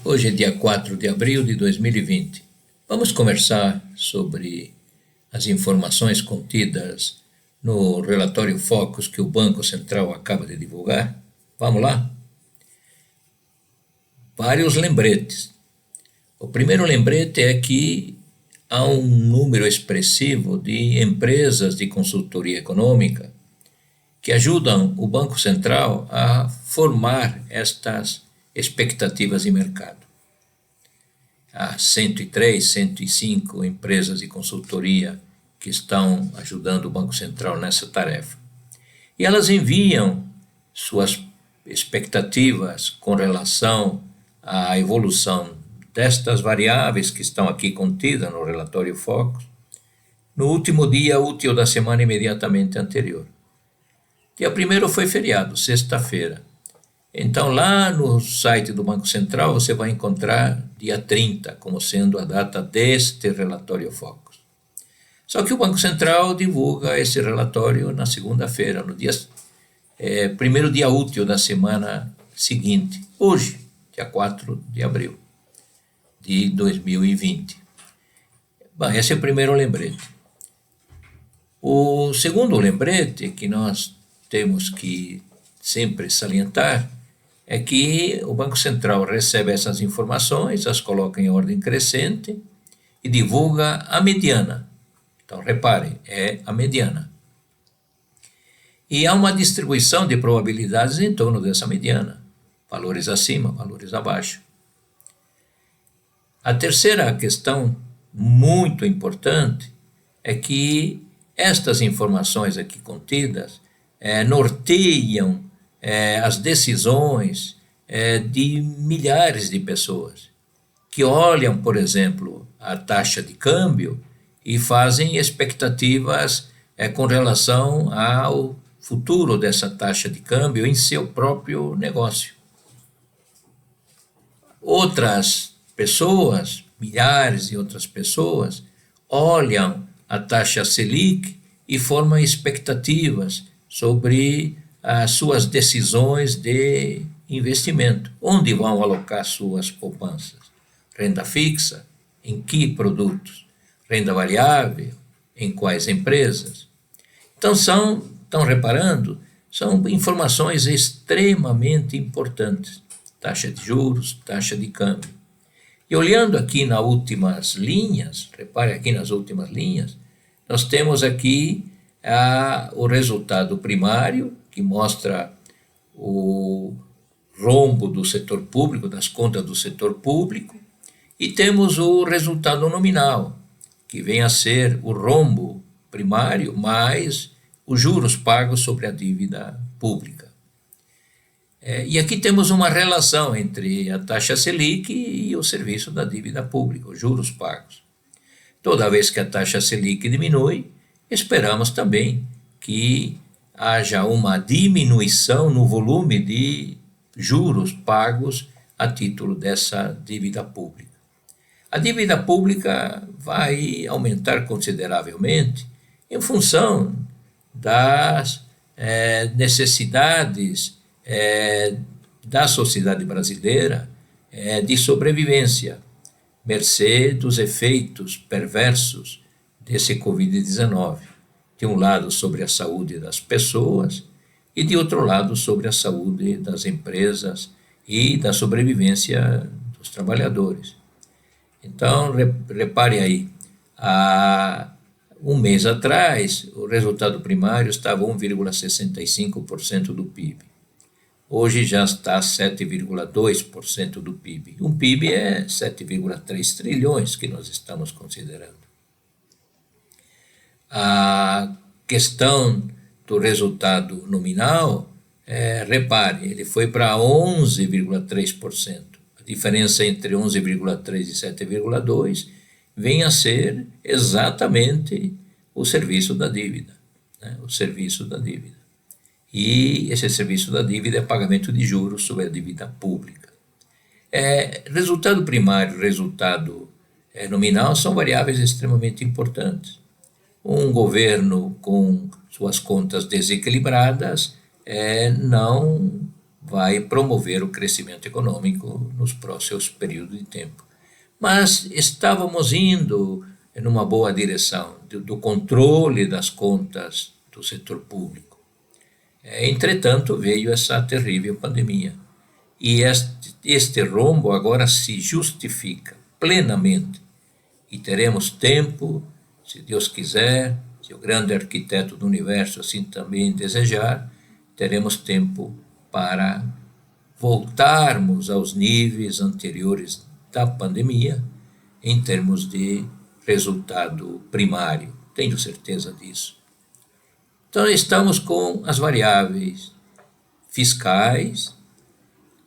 Hoje é dia 4 de abril de 2020. Vamos conversar sobre as informações contidas no relatório Focus que o Banco Central acaba de divulgar. Vamos lá? Vários lembretes. O primeiro lembrete é que há um número expressivo de empresas de consultoria econômica que ajudam o Banco Central a formar estas expectativas de mercado. Há 103, 105 empresas de consultoria que estão ajudando o Banco Central nessa tarefa. E elas enviam suas expectativas com relação à evolução destas variáveis que estão aqui contidas no relatório Focus no último dia útil da semana imediatamente anterior. Dia 1º foi feriado, sexta-feira. Então, lá no site do Banco Central, você vai encontrar dia 30 como sendo a data deste relatório Focus. Só que o Banco Central divulga esse relatório na segunda-feira, no primeiro dia útil da semana seguinte, hoje, dia 4 de abril de 2020. Bom, esse é o primeiro lembrete. O segundo lembrete que nós temos que sempre salientar é que o Banco Central recebe essas informações, as coloca em ordem crescente e divulga a mediana. Então, reparem, é a mediana. E há uma distribuição de probabilidades em torno dessa mediana, valores acima, valores abaixo. A terceira questão muito importante é que estas informações aqui contidas norteiam as decisões de milhares de pessoas que olham, por exemplo, a taxa de câmbio e fazem expectativas com relação ao futuro dessa taxa de câmbio em seu próprio negócio. Outras pessoas, milhares de outras pessoas, olham a taxa Selic e formam expectativas sobre as suas decisões de investimento. Onde vão alocar suas poupanças? Renda fixa? Em que produtos? Renda variável? Em quais empresas? Então, estão reparando, são informações extremamente importantes. Taxa de juros, taxa de câmbio. E olhando aqui nas últimas linhas, repare aqui nas últimas linhas, nós temos aqui o resultado primário, que mostra o rombo do setor público, das contas do setor público, e temos o resultado nominal, que vem a ser o rombo primário mais os juros pagos sobre a dívida pública. E aqui temos uma relação entre a taxa Selic e o serviço da dívida pública, os juros pagos. Toda vez que a taxa Selic diminui, esperamos também que haja uma diminuição no volume de juros pagos a título dessa dívida pública. A dívida pública vai aumentar consideravelmente em função das necessidades da sociedade brasileira de sobrevivência, mercê dos efeitos perversos desse Covid-19. De um lado, sobre a saúde das pessoas e, de outro lado, sobre a saúde das empresas e da sobrevivência dos trabalhadores. Então, repare aí, há um mês atrás, o resultado primário estava 1,65% do PIB. Hoje já está 7,2% do PIB. Um PIB é 7,3 trilhões que nós estamos considerando. A questão do resultado nominal, repare, ele foi para 11,3%. A diferença entre 11,3% e 7,2% vem a ser exatamente o serviço da dívida, né? O serviço da dívida. E esse serviço da dívida é pagamento de juros sobre a dívida pública. Resultado primário e resultado nominal são variáveis extremamente importantes. Um governo com suas contas desequilibradas não vai promover o crescimento econômico nos próximos períodos de tempo. Mas estávamos indo numa boa direção do controle das contas do setor público. Entretanto, veio essa terrível pandemia. E este rombo agora se justifica plenamente. E teremos tempo, se Deus quiser, se o grande arquiteto do universo assim também desejar, teremos tempo para voltarmos aos níveis anteriores da pandemia em termos de resultado primário. Tenho certeza disso. Então, estamos com as variáveis fiscais,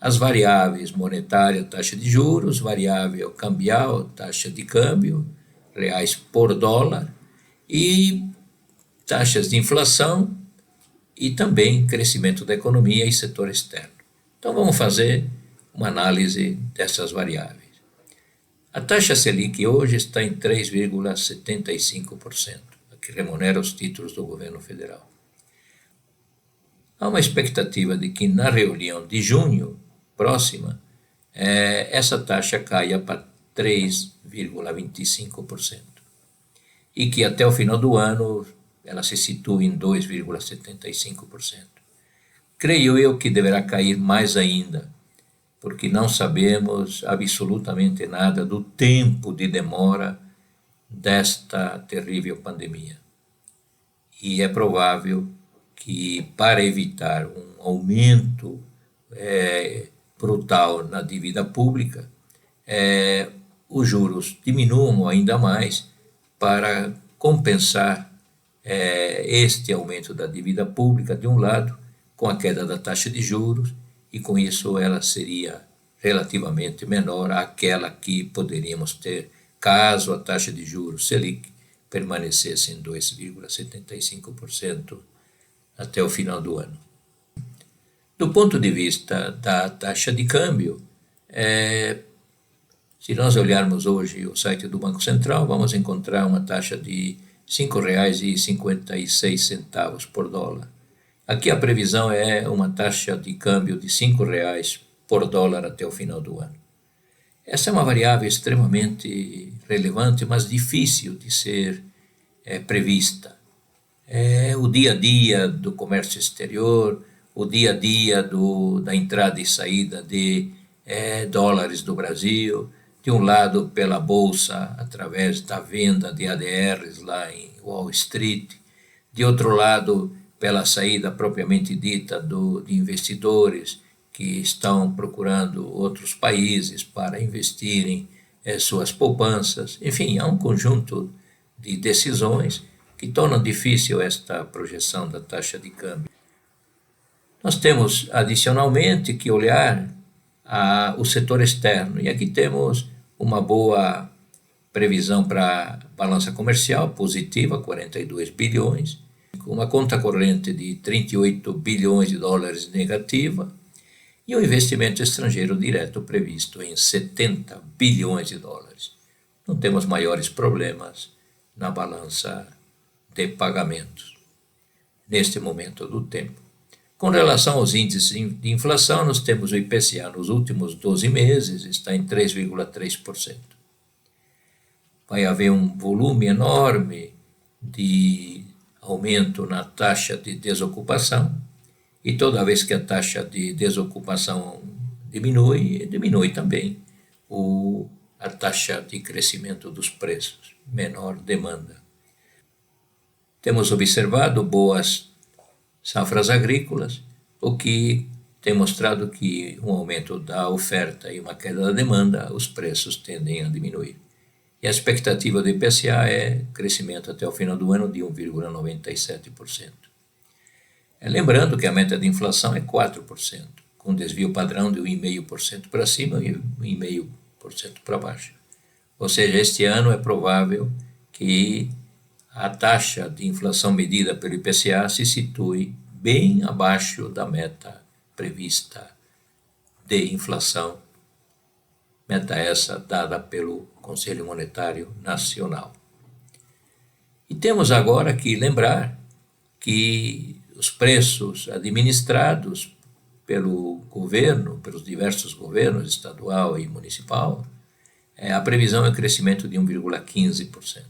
as variáveis monetária, taxa de juros, variável cambial, taxa de câmbio, reais por dólar, e taxas de inflação e também crescimento da economia e setor externo. Então vamos fazer uma análise dessas variáveis. A taxa Selic hoje está em 3,75%, a que remunera os títulos do governo federal. Há uma expectativa de que na reunião de junho próxima, essa taxa caia para 3,25%. E que até o final do ano ela se situa em 2,75%. Creio eu que deverá cair mais ainda, porque não sabemos absolutamente nada do tempo de demora desta terrível pandemia. E é provável que, para evitar um aumento brutal na dívida pública, os juros diminuam ainda mais para compensar este aumento da dívida pública, de um lado, com a queda da taxa de juros, e com isso ela seria relativamente menor àquela que poderíamos ter caso a taxa de juros Selic permanecesse em 2,75% até o final do ano. Do ponto de vista da taxa de câmbio, se nós olharmos hoje o site do Banco Central, vamos encontrar uma taxa de R$ 5,56 por dólar. Aqui a previsão é uma taxa de câmbio de R$ 5 por dólar até o final do ano. Essa é uma variável extremamente relevante, mas difícil de ser prevista. O dia a dia do comércio exterior, o dia a dia da entrada e saída de dólares do Brasil, de um lado pela Bolsa, através da venda de ADRs lá em Wall Street, de outro lado pela saída propriamente dita de investidores que estão procurando outros países para investirem suas poupanças. Enfim, há um conjunto de decisões que tornam difícil esta projeção da taxa de câmbio. Nós temos, adicionalmente, que olhar o setor externo, e aqui temos uma boa previsão para a balança comercial positiva, 42 bilhões, uma conta corrente de 38 bilhões de dólares negativa e um investimento estrangeiro direto previsto em 70 bilhões de dólares. Não temos maiores problemas na balança de pagamentos neste momento do tempo. Com relação aos índices de inflação, nós temos o IPCA nos últimos 12 meses, está em 3,3%. Vai haver um volume enorme de aumento na taxa de desocupação, e toda vez que a taxa de desocupação diminui também a taxa de crescimento dos preços, menor demanda. Temos observado boas safras agrícolas, o que tem mostrado que um aumento da oferta e uma queda da demanda, os preços tendem a diminuir. E a expectativa do IPCA é crescimento até o final do ano de 1,97%. Lembrando que a meta de inflação é 4%, com desvio padrão de 1,5% para cima e 1,5% para baixo. Ou seja, este ano é provável que a taxa de inflação medida pelo IPCA se situe bem abaixo da meta prevista de inflação, meta essa dada pelo Conselho Monetário Nacional. E temos agora que lembrar que os preços administrados pelo governo, pelos diversos governos, estadual e municipal, a previsão é crescimento de 1,15%.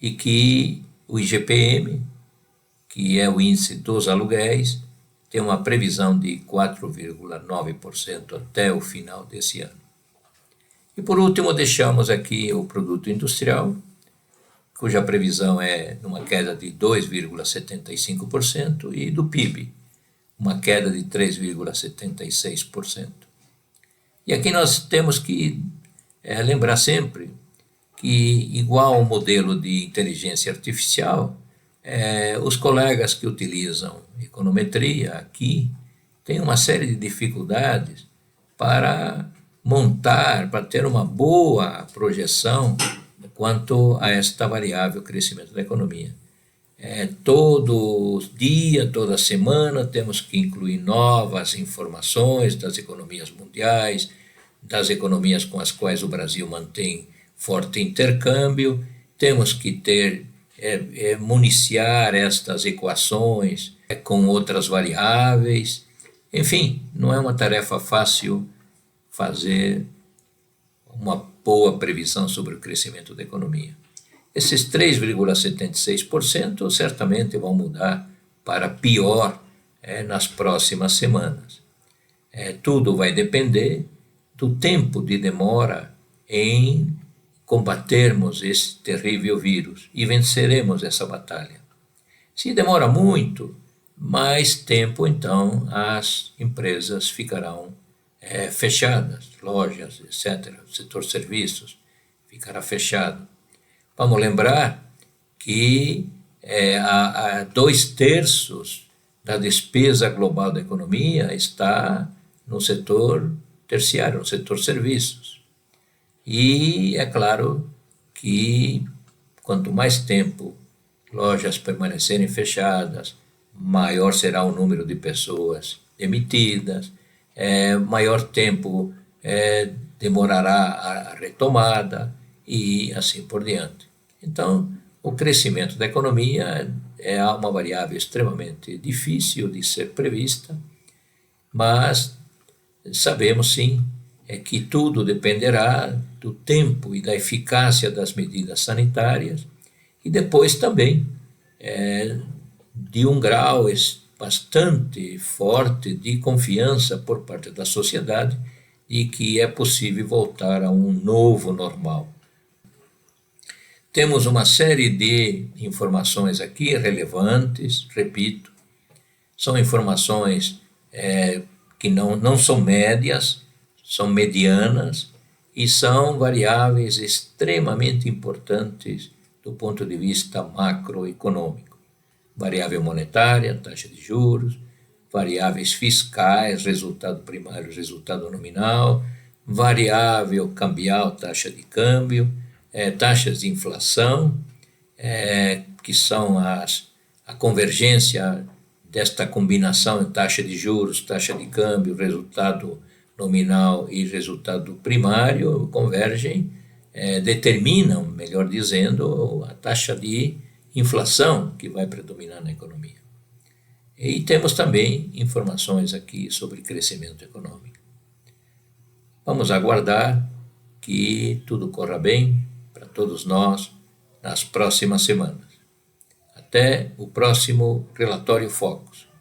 E que o IGPM, que é o índice dos aluguéis, tem uma previsão de 4,9% até o final desse ano. E por último, deixamos aqui o produto industrial, cuja previsão é uma queda de 2,75%, e do PIB, uma queda de 3,76%. E aqui nós temos que lembrar sempre que, igual ao modelo de inteligência artificial, os colegas que utilizam econometria aqui têm uma série de dificuldades para montar, para ter uma boa projeção quanto a esta variável crescimento da economia. Todo dia, toda semana, temos que incluir novas informações das economias mundiais, das economias com as quais o Brasil mantém forte intercâmbio, temos que municiar estas equações com outras variáveis. Enfim, não é uma tarefa fácil fazer uma boa previsão sobre o crescimento da economia. Esses 3,76% certamente vão mudar para pior nas próximas semanas. Tudo vai depender do tempo de demora em combatermos esse terrível vírus e venceremos essa batalha. Se demora muito, mais tempo então as empresas ficarão fechadas, lojas, etc. O setor serviços ficará fechado. Vamos lembrar que 2/3 da despesa global da economia está no setor terciário, no setor serviços. E é claro que quanto mais tempo lojas permanecerem fechadas, maior será o número de pessoas demitidas, maior tempo demorará a retomada e assim por diante. Então, o crescimento da economia é uma variável extremamente difícil de ser prevista, mas sabemos sim que tudo dependerá do tempo e da eficácia das medidas sanitárias e depois também de um grau bastante forte de confiança por parte da sociedade de que é possível voltar a um novo normal. Temos uma série de informações aqui relevantes, repito, são informações que não são médias, são medianas e são variáveis extremamente importantes do ponto de vista macroeconômico. Variável monetária, taxa de juros, variáveis fiscais, resultado primário, resultado nominal, variável cambial, taxa de câmbio, taxas de inflação, que são a convergência desta combinação em taxa de juros, taxa de câmbio, resultado nominal e resultado primário, convergem, determinam, melhor dizendo, a taxa de inflação que vai predominar na economia. E temos também informações aqui sobre crescimento econômico. Vamos aguardar que tudo corra bem para todos nós nas próximas semanas. Até o próximo Relatório Focus.